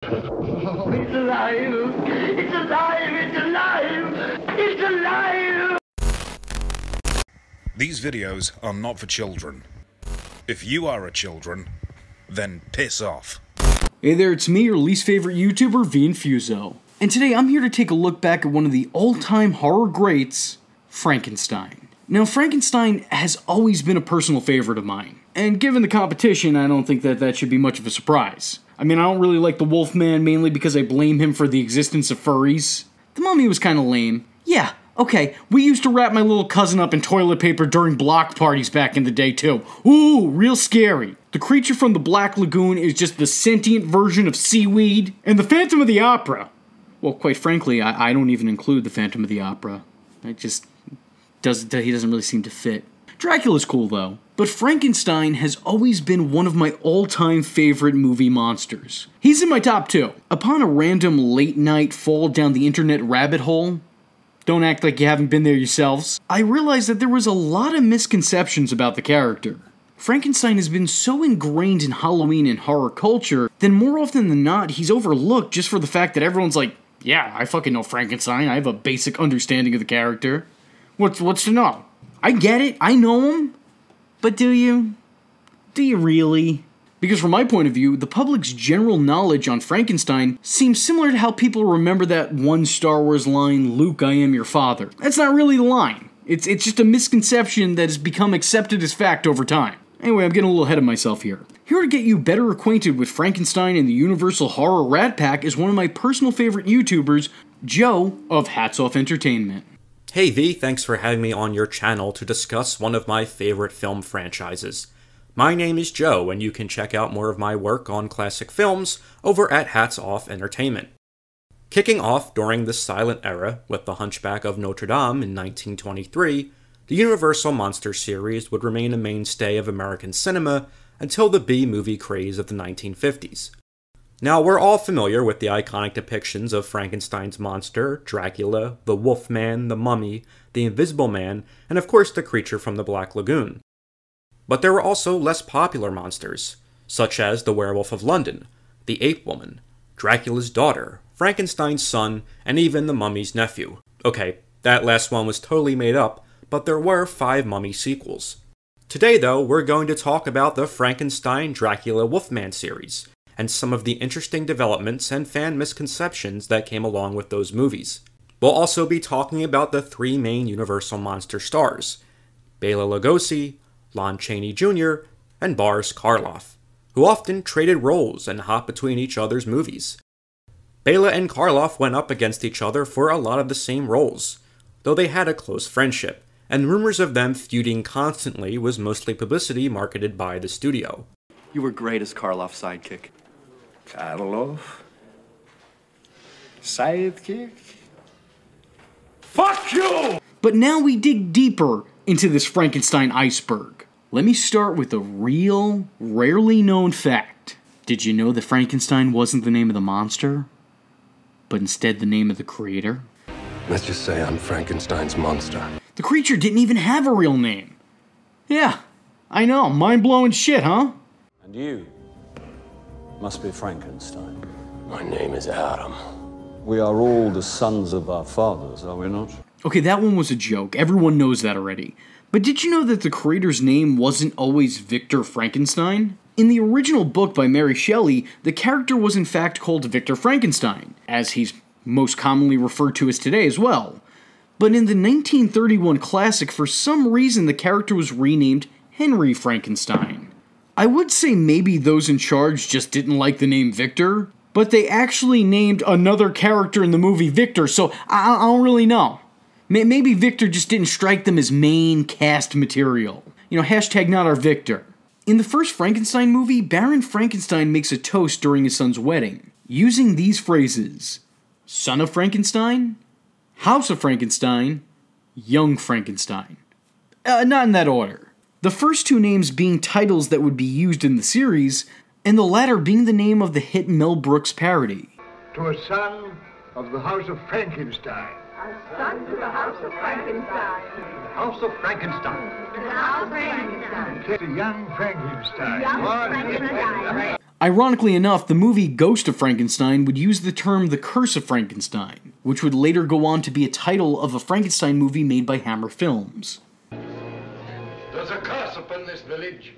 Oh, it's alive! It's alive! It's alive! It's alive! These videos are not for children. If you are a children, then piss off. Hey there, it's me, your least favorite YouTuber, Infuso. And today I'm here to take a look back at one of the all-time horror greats, Frankenstein. Now, Frankenstein has always been a personal favorite of mine. And given the competition, I don't think that should be much of a surprise. I mean, I don't really like the Wolfman, mainly because I blame him for the existence of furries. The Mummy was kinda lame. Yeah, okay, we used to wrap my little cousin up in toilet paper during block parties back in the day too. Ooh, real scary. The creature from the Black Lagoon is just the sentient version of seaweed. And the Phantom of the Opera. Well, quite frankly, I don't even include the Phantom of the Opera. He doesn't really seem to fit. Dracula's cool though. But Frankenstein has always been one of my all-time favorite movie monsters. He's in my top 2. Upon a random late-night fall down the internet rabbit hole, don't act like you haven't been there yourselves, I realized that there was a lot of misconceptions about the character. Frankenstein has been so ingrained in Halloween and horror culture that more often than not, he's overlooked just for the fact that everyone's like, yeah, I fucking know Frankenstein, I have a basic understanding of the character. What's to know? I get it, I know him. But do you? Do you really? Because from my point of view, the public's general knowledge on Frankenstein seems similar to how people remember that one Star Wars line, Luke, I am your father. That's not really the line. It's just a misconception that has become accepted as fact over time. Anyway, I'm getting a little ahead of myself here. Here to get you better acquainted with Frankenstein and the Universal Horror Rat Pack is one of my personal favorite YouTubers, Joe of Hats Off Entertainment. Hey V, thanks for having me on your channel to discuss one of my favorite film franchises. My name is Joe, and you can check out more of my work on classic films over at Hats Off Entertainment. Kicking off during the silent era with The Hunchback of Notre Dame in 1923, the Universal Monster series would remain a mainstay of American cinema until the B-movie craze of the 1950s. Now, we're all familiar with the iconic depictions of Frankenstein's monster, Dracula, the Wolfman, the Mummy, the Invisible Man, and of course the creature from the Black Lagoon. But there were also less popular monsters, such as the Werewolf of London, the Ape Woman, Dracula's daughter, Frankenstein's son, and even the Mummy's nephew. Okay, that last one was totally made up, but there were 5 Mummy sequels. Today though, we're going to talk about the Frankenstein Dracula Wolfman series, and some of the interesting developments and fan misconceptions that came along with those movies. We'll also be talking about the 3 main Universal Monster stars, Bela Lugosi, Lon Chaney Jr., and Boris Karloff, who often traded roles and hopped between each other's movies. Bela and Karloff went up against each other for a lot of the same roles, though they had a close friendship, and rumors of them feuding constantly was mostly publicity marketed by the studio. You were great as Karloff's sidekick. Karloff? Sidekick? Fuck you! But now we dig deeper into this Frankenstein iceberg. Let me start with a real, rarely known fact. Did you know that Frankenstein wasn't the name of the monster, but instead the name of the creator? Let's just say I'm Frankenstein's monster. The creature didn't even have a real name. Yeah, I know, mind-blowing shit, huh? And you must be Frankenstein. My name is Adam. We are all the sons of our fathers, are we not? Okay, that one was a joke. Everyone knows that already. But did you know that the creator's name wasn't always Victor Frankenstein? In the original book by Mary Shelley, the character was in fact called Victor Frankenstein, as he's most commonly referred to as today as well. But in the 1931 classic, for some reason the character was renamed Henry Frankenstein. I would say maybe those in charge just didn't like the name Victor, but they actually named another character in the movie Victor, so I don't really know. Maybe Victor just didn't strike them as main cast material. You know, hashtag not our Victor. In the first Frankenstein movie, Baron Frankenstein makes a toast during his son's wedding, using these phrases: Son of Frankenstein, House of Frankenstein, Young Frankenstein. Not in that order. The first 2 names being titles that would be used in the series, and the latter being the name of the hit Mel Brooks parody. To a son of the House of Frankenstein. A son to the House of Frankenstein. House of Frankenstein. To the House of Frankenstein. To young Frankenstein. Young Frankenstein. Ironically enough, the movie Ghost of Frankenstein would use the term The Curse of Frankenstein, which would later go on to be a title of a Frankenstein movie made by Hammer Films. There's a curse upon this village.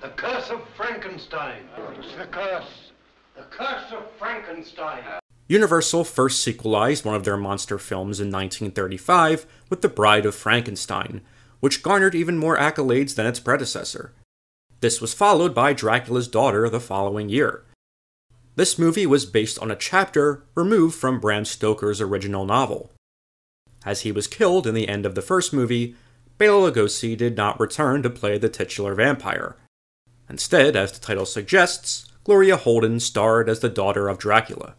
The curse of Frankenstein. It's the curse. The curse of Frankenstein. Universal first sequelized one of their monster films in 1935 with The Bride of Frankenstein, which garnered even more accolades than its predecessor. This was followed by Dracula's Daughter the following year. This movie was based on a chapter removed from Bram Stoker's original novel. As he was killed in the end of the first movie, Bela Lugosi did not return to play the titular vampire. Instead, as the title suggests, Gloria Holden starred as the daughter of Dracula.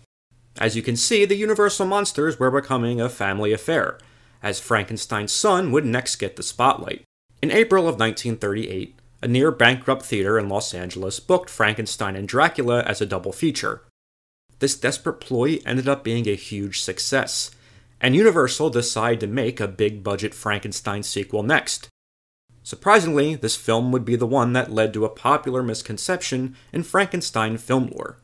As you can see, the Universal monsters were becoming a family affair, as Frankenstein's son would next get the spotlight. In April of 1938, a near-bankrupt theater in Los Angeles booked Frankenstein and Dracula as a double feature. This desperate ploy ended up being a huge success, and Universal decided to make a big-budget Frankenstein sequel next. Surprisingly, this film would be the one that led to a popular misconception in Frankenstein film lore.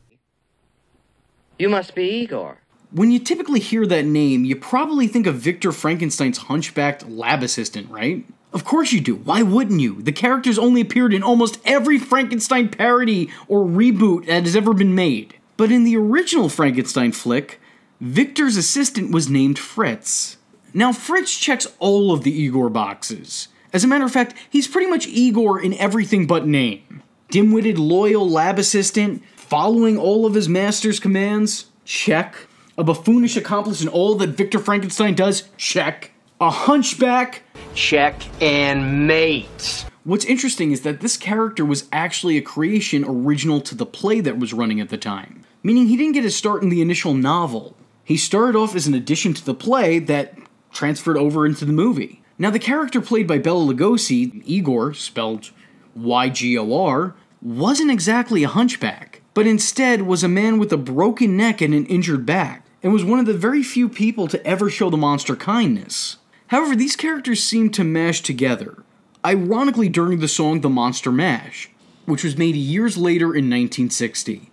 You must be Igor. When you typically hear that name, you probably think of Victor Frankenstein's hunchbacked lab assistant, right? Of course you do. Why wouldn't you? The character's only appeared in almost every Frankenstein parody or reboot that has ever been made. But in the original Frankenstein flick, Victor's assistant was named Fritz. Now, Fritz checks all of the Igor boxes. As a matter of fact, he's pretty much Igor in everything but name. Dim-witted, loyal lab assistant, following all of his master's commands? Check. A buffoonish accomplice in all that Victor Frankenstein does? Check. A hunchback? Check and mate. What's interesting is that this character was actually a creation original to the play that was running at the time, meaning he didn't get his start in the initial novel. He started off as an addition to the play that transferred over into the movie. Now, the character played by Bela Lugosi, Igor, spelled Y-G-O-R, wasn't exactly a hunchback, but instead was a man with a broken neck and an injured back, and was one of the very few people to ever show the monster kindness. However, these characters seem to mash together, ironically during the song The Monster Mash, which was made years later in 1960.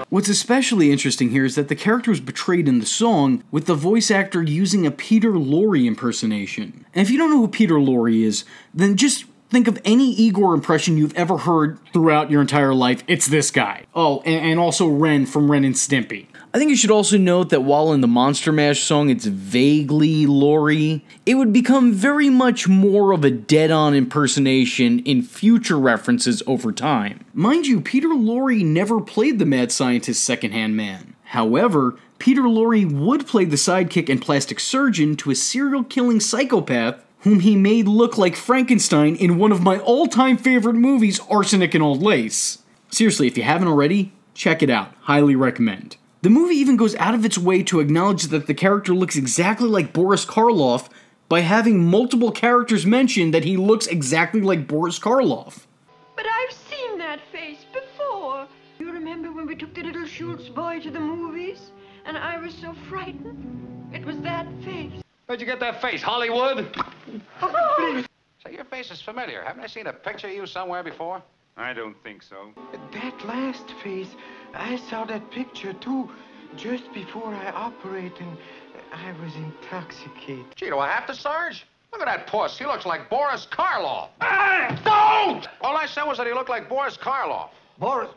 What's especially interesting here is that the character was portrayed in the song with the voice actor using a Peter Lorre impersonation. And if you don't know who Peter Lorre is, then just think of any Igor impression you've ever heard throughout your entire life. It's this guy. Oh, and also Ren from Ren and Stimpy. I think you should also note that while in the Monster Mash song it's vaguely Lorre, it would become very much more of a dead-on impersonation in future references over time. Mind you, Peter Lorre never played the mad scientist second-hand man. However, Peter Lorre would play the sidekick and plastic surgeon to a serial-killing psychopath whom he made look like Frankenstein in one of my all-time favorite movies, Arsenic and Old Lace. Seriously, if you haven't already, check it out. Highly recommend. The movie even goes out of its way to acknowledge that the character looks exactly like Boris Karloff by having multiple characters mention that he looks exactly like Boris Karloff. But I've seen that face before. You remember when we took the little Schultz boy to the movies? And I was so frightened. It was that face. Where'd you get that face, Hollywood? Say, your face is familiar. Haven't I seen a picture of you somewhere before? I don't think so. That last face, I saw that picture too, just before I operated, and I was intoxicated. Gee, do I have to, Sarge? Look at that puss. He looks like Boris Karloff. Don't! All I said was that he looked like Boris Karloff. Boris,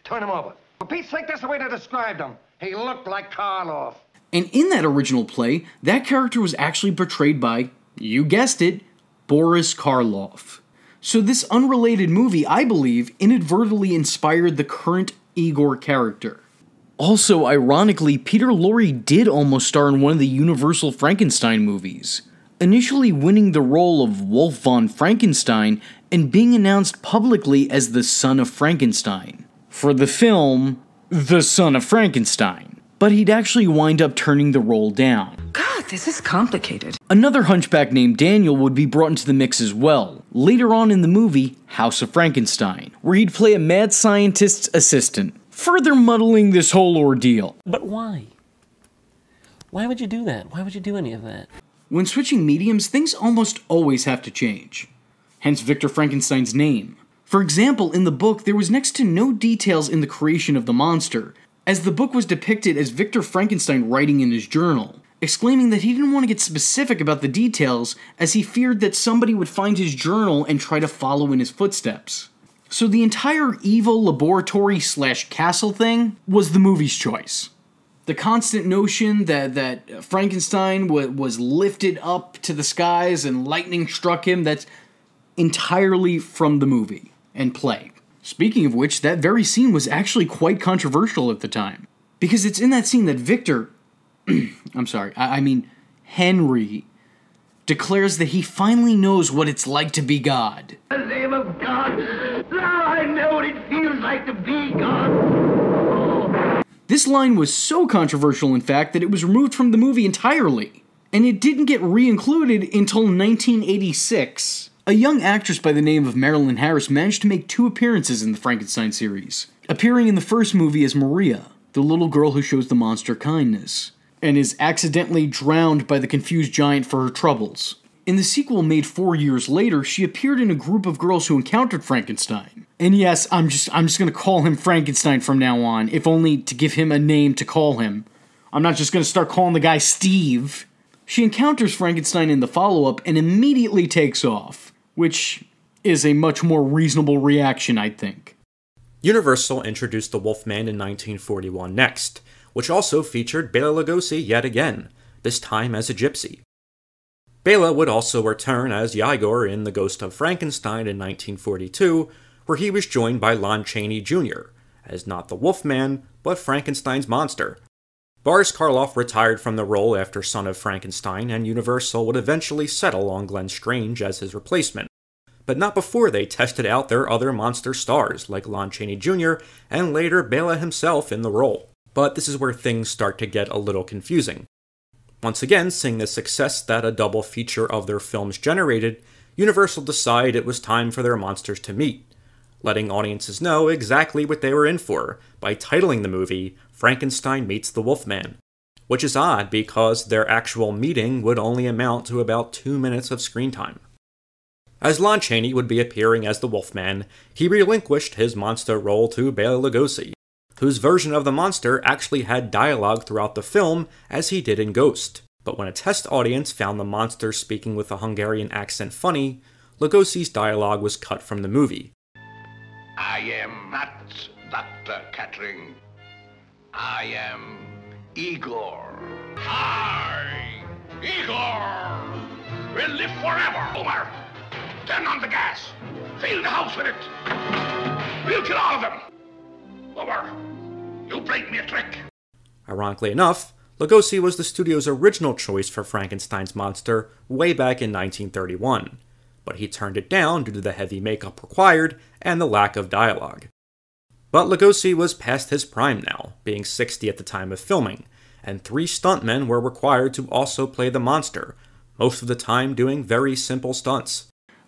turn him over. For Pete's sake, that's the way they described him. He looked like Karloff. And in that original play, that character was actually portrayed by, you guessed it, Boris Karloff. So this unrelated movie, I believe, inadvertently inspired the current Igor character. Also, ironically, Peter Lorre did almost star in one of the Universal Frankenstein movies, initially winning the role of Wolf von Frankenstein and being announced publicly as the son of Frankenstein, for the film, The Son of Frankenstein. But he'd actually wind up turning the role down. God, this is complicated. Another hunchback named Daniel would be brought into the mix as well, later on in the movie House of Frankenstein, where he'd play a mad scientist's assistant, further muddling this whole ordeal. But why? Why would you do that? Why would you do any of that? When switching mediums, things almost always have to change. Hence Victor Frankenstein's name. For example, in the book, there was next to no details in the creation of the monster, as the book was depicted as Victor Frankenstein writing in his journal, exclaiming that he didn't want to get specific about the details as he feared that somebody would find his journal and try to follow in his footsteps. So the entire evil laboratory/castle thing was the movie's choice. The constant notion that Frankenstein was lifted up to the skies and lightning struck him, that's entirely from the movie and play. Speaking of which, that very scene was actually quite controversial at the time. Because it's in that scene that Victor, Henry, declares that he finally knows what it's like to be God. In the name of God, now I know what it feels like to be God. This line was so controversial, in fact, that it was removed from the movie entirely. And it didn't get re-included until 1986. A young actress by the name of Marilyn Harris managed to make 2 appearances in the Frankenstein series, appearing in the first movie as Maria, the little girl who shows the monster kindness, and is accidentally drowned by the confused giant for her troubles. In the sequel made 4 years later, she appeared in a group of girls who encountered Frankenstein. And yes, I'm just gonna call him Frankenstein from now on, if only to give him a name to call him. I'm not just gonna start calling the guy Steve. She encounters Frankenstein in the follow-up and immediately takes off, which is a much more reasonable reaction, I think. Universal introduced the Wolfman in 1941 next, which also featured Bela Lugosi yet again, this time as a gypsy. Bela would also return as Igor in The Ghost of Frankenstein in 1942, where he was joined by Lon Chaney Jr., as not the Wolfman, but Frankenstein's monster. Boris Karloff retired from the role after Son of Frankenstein, and Universal would eventually settle on Glenn Strange as his replacement, but not before they tested out their other monster stars, like Lon Chaney Jr., and later Bela himself in the role. But this is where things start to get a little confusing. Once again, seeing the success that a double feature of their films generated, Universal decided it was time for their monsters to meet, letting audiences know exactly what they were in for by titling the movie Frankenstein Meets the Wolfman, which is odd because their actual meeting would only amount to about 2 minutes of screen time. As Lon Chaney would be appearing as the Wolfman, he relinquished his monster role to Bela Lugosi, whose version of the monster actually had dialogue throughout the film as he did in Ghost. But when a test audience found the monster speaking with a Hungarian accent funny, Lugosi's dialogue was cut from the movie. I am not Dr. Catling. I am Igor. I, Igor, will live forever. Homer, turn on the gas. Fill the house with it. We'll kill all of them. Homer, you played me a trick. Ironically enough, Lugosi was the studio's original choice for Frankenstein's monster way back in 1931, but he turned it down due to the heavy makeup required and the lack of dialogue. But Lugosi was past his prime now, being 60 at the time of filming, and 3 stuntmen were required to also play the monster, most of the time doing very simple stunts.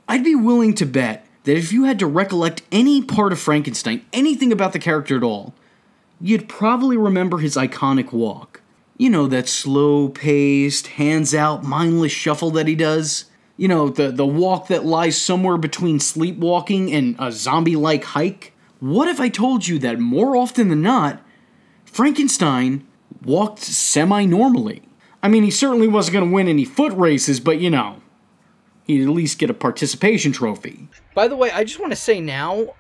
I'd be willing to bet that if you had to recollect any part of Frankenstein, anything about the character at all, you'd probably remember his iconic walk. You know, that slow-paced, hands-out, mindless shuffle that he does. You know, the walk that lies somewhere between sleepwalking and a zombie-like hike. What if I told you that more often than not, Frankenstein walked semi-normally? I mean, he certainly wasn't going to win any foot races, but you know, he'd at least get a participation trophy. By the way, I just want to say now,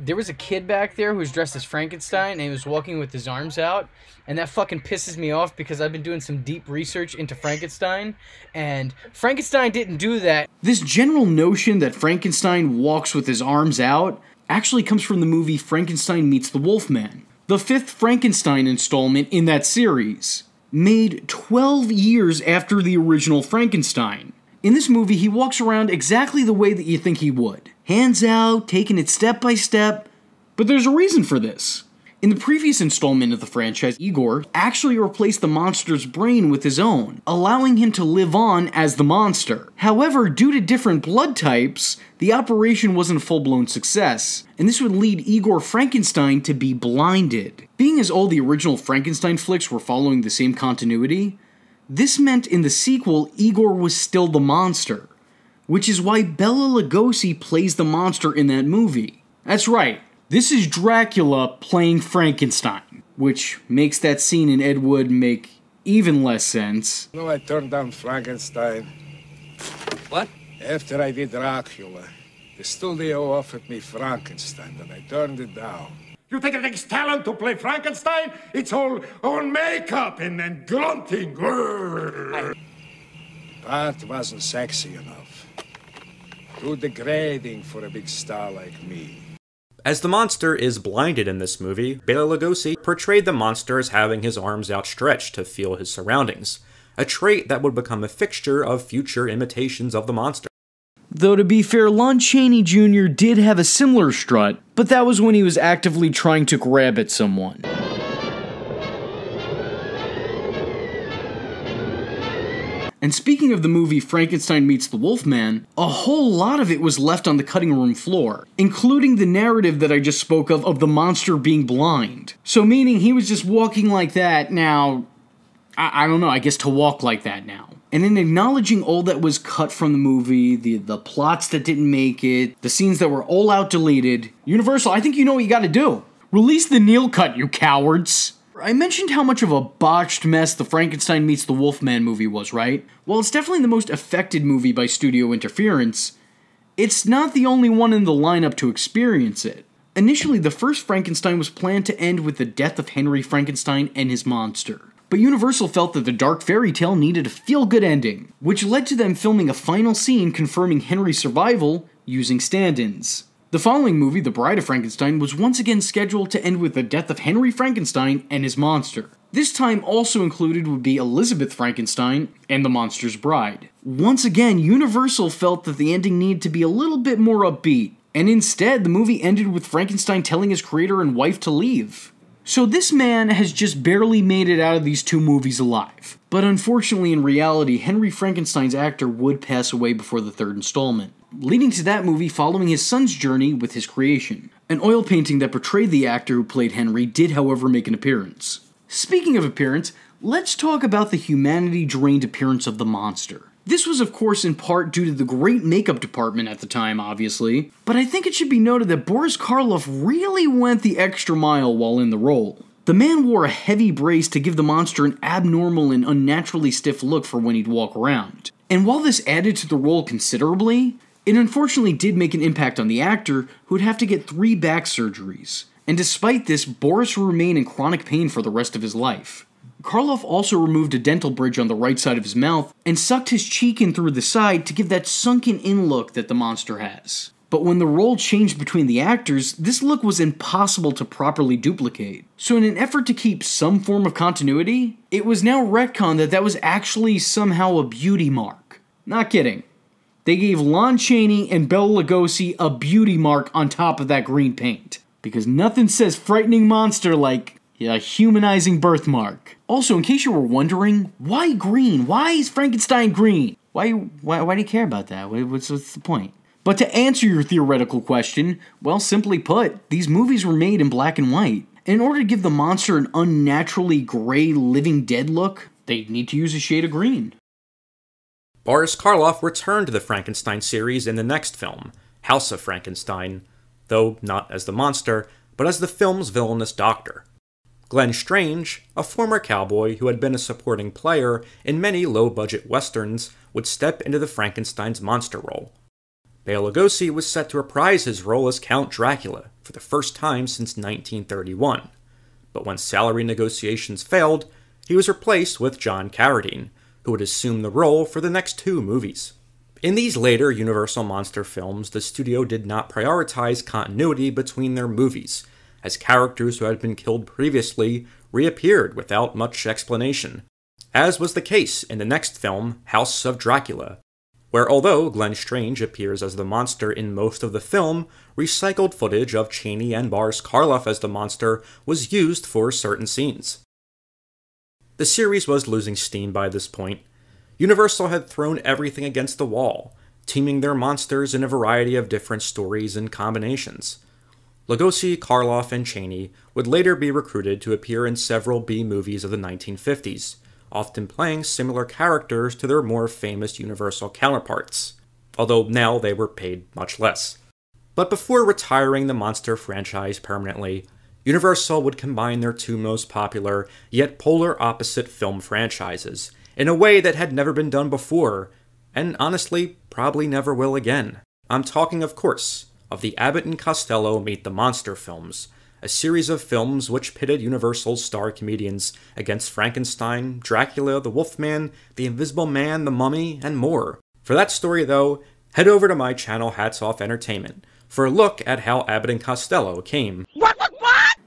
there was a kid back there who was dressed as Frankenstein, and he was walking with his arms out, and that fucking pisses me off because I've been doing some deep research into Frankenstein, and Frankenstein didn't do that. This general notion that Frankenstein walks with his arms out actually comes from the movie Frankenstein Meets the Wolfman, the 5th Frankenstein installment in that series, made 12 years after the original Frankenstein. In this movie, he walks around exactly the way that you think he would. Hands out, taking it step by step, but there's a reason for this. In the previous installment of the franchise, Igor actually replaced the monster's brain with his own, allowing him to live on as the monster. However, due to different blood types, the operation wasn't a full-blown success, and this would lead Igor Frankenstein to be blinded. Being as all the original Frankenstein flicks were following the same continuity, This meant in the sequel, Igor was still the monster, which is why Bela Lugosi plays the monster in that movie. That's right, this is Dracula playing Frankenstein, which makes that scene in Ed Wood make even less sense. No, I turned down Frankenstein. What? After I did Dracula, the studio offered me Frankenstein, and I turned it down. You think it takes talent to play Frankenstein? It's all makeup and grunting. The part wasn't sexy enough. Too degrading for a big star like me. As the monster is blinded in this movie, Bela Lugosi portrayed the monster as having his arms outstretched to feel his surroundings, a trait that would become a fixture of future imitations of the monster. Though to be fair, Lon Chaney Jr. did have a similar strut, but that was when he was actively trying to grab at someone. And speaking of the movie Frankenstein Meets the Wolfman, a whole lot of it was left on the cutting room floor, including the narrative that I just spoke of the monster being blind. So meaning he was just walking like that now, I don't know, I guess to walk like that now. And in acknowledging all that was cut from the movie, the plots that didn't make it, the scenes that were all out deleted, Universal, I think you know what you gotta do. Release the Neil cut, you cowards! I mentioned how much of a botched mess the Frankenstein Meets the Wolfman movie was, right? While it's definitely the most affected movie by studio interference, it's not the only one in the lineup to experience it. Initially, the first Frankenstein was planned to end with the death of Henry Frankenstein and his monster. But Universal felt that the dark fairy tale needed a feel-good ending, which led to them filming a final scene confirming Henry's survival using stand-ins. The following movie, The Bride of Frankenstein, was once again scheduled to end with the death of Henry Frankenstein and his monster. This time also included would be Elizabeth Frankenstein and the monster's bride. Once again, Universal felt that the ending needed to be a little bit more upbeat, and instead the movie ended with Frankenstein telling his creator and wife to leave. So this man has just barely made it out of these two movies alive. But unfortunately, in reality, Henry Frankenstein's actor would pass away before the third installment, leading to that movie following his son's journey with his creation. An oil painting that portrayed the actor who played Henry did, however, make an appearance. Speaking of appearance, let's talk about the humanity-drained appearance of the monster. This was, of course, in part due to the great makeup department at the time, obviously, but I think it should be noted that Boris Karloff really went the extra mile while in the role. The man wore a heavy brace to give the monster an abnormal and unnaturally stiff look for when he'd walk around. And while this added to the role considerably, it unfortunately did make an impact on the actor, who would have to get 3 back surgeries. And despite this, Boris would remain in chronic pain for the rest of his life. Karloff also removed a dental bridge on the right side of his mouth and sucked his cheek in through the side to give that sunken-in look that the monster has. But when the role changed between the actors, this look was impossible to properly duplicate. So in an effort to keep some form of continuity, it was now retconned that was actually somehow a beauty mark. Not kidding. They gave Lon Chaney and Bela Lugosi a beauty mark on top of that green paint. Because nothing says frightening monster like a humanizing birthmark. Also, in case you were wondering, why green? Why is Frankenstein green? Why do you care about that? What's the point? But to answer your theoretical question, well, simply put, these movies were made in black and white. And in order to give the monster an unnaturally gray, living dead look, they'd need to use a shade of green. Boris Karloff returned to the Frankenstein series in the next film, House of Frankenstein, though not as the monster, but as the film's villainous doctor. Glenn Strange, a former cowboy who had been a supporting player in many low-budget westerns, would step into the Frankenstein's monster role. Bela Lugosi was set to reprise his role as Count Dracula for the first time since 1931, but when salary negotiations failed, he was replaced with John Carradine, who would assume the role for the next 2 movies. In these later Universal monster films, the studio did not prioritize continuity between their movies, as characters who had been killed previously reappeared without much explanation, as was the case in the next film, House of Dracula, where although Glenn Strange appears as the monster in most of the film, recycled footage of Chaney and Boris Karloff as the monster was used for certain scenes. The series was losing steam by this point. Universal had thrown everything against the wall, teaming their monsters in a variety of different stories and combinations. Lugosi, Karloff, and Chaney would later be recruited to appear in several B-movies of the 1950s, often playing similar characters to their more famous Universal counterparts, although now they were paid much less. But before retiring the monster franchise permanently, Universal would combine their two most popular, yet polar opposite film franchises, in a way that had never been done before, and honestly, probably never will again. I'm talking, of course, of the Abbott and Costello Meet the Monster films, a series of films which pitted Universal's star comedians against Frankenstein, Dracula, the Wolfman, the Invisible Man, the Mummy, and more. For that story, though, head over to my channel Hats Off Entertainment for a look at how Abbott and Costello came. What?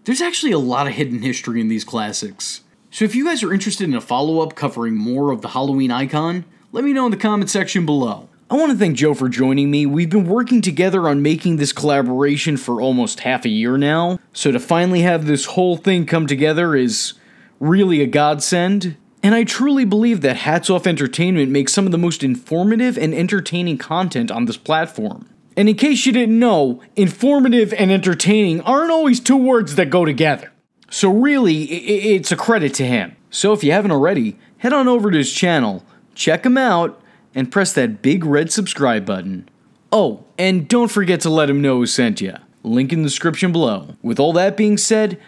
There's actually a lot of hidden history in these classics. So if you guys are interested in a follow-up covering more of the Halloween icon, let me know in the comment section below. I want to thank Joe for joining me. We've been working together on making this collaboration for almost half a year now, so to finally have this whole thing come together is really a godsend. And I truly believe that Hats Off Entertainment makes some of the most informative and entertaining content on this platform. And in case you didn't know, informative and entertaining aren't always two words that go together. So really, it's a credit to him. So if you haven't already, head on over to his channel, check him out, and press that big red subscribe button. Oh, and don't forget to let him know who sent ya. Link in the description below. With all that being said,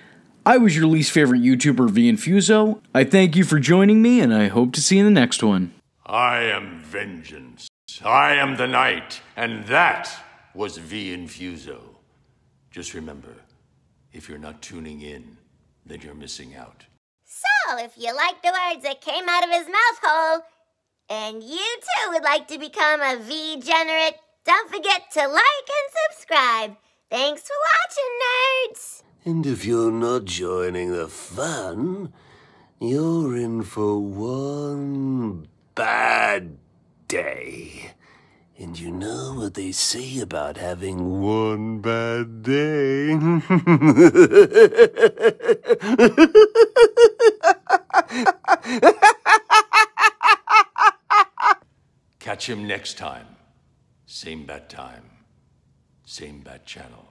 I was your least favorite YouTuber, Infuso. I thank you for joining me, and I hope to see you in the next one. I am vengeance. I am the night, and that was Infuso. Just remember, if you're not tuning in, then you're missing out. So, if you like the words that came out of his mouth hole, and you too would like to become a V-generate, don't forget to like and subscribe. Thanks for watching, nerds! And if you're not joining the fun, you're in for one bad day. And you know what they say about having one bad day? Catch him next time. Same bat time. Same bat channel.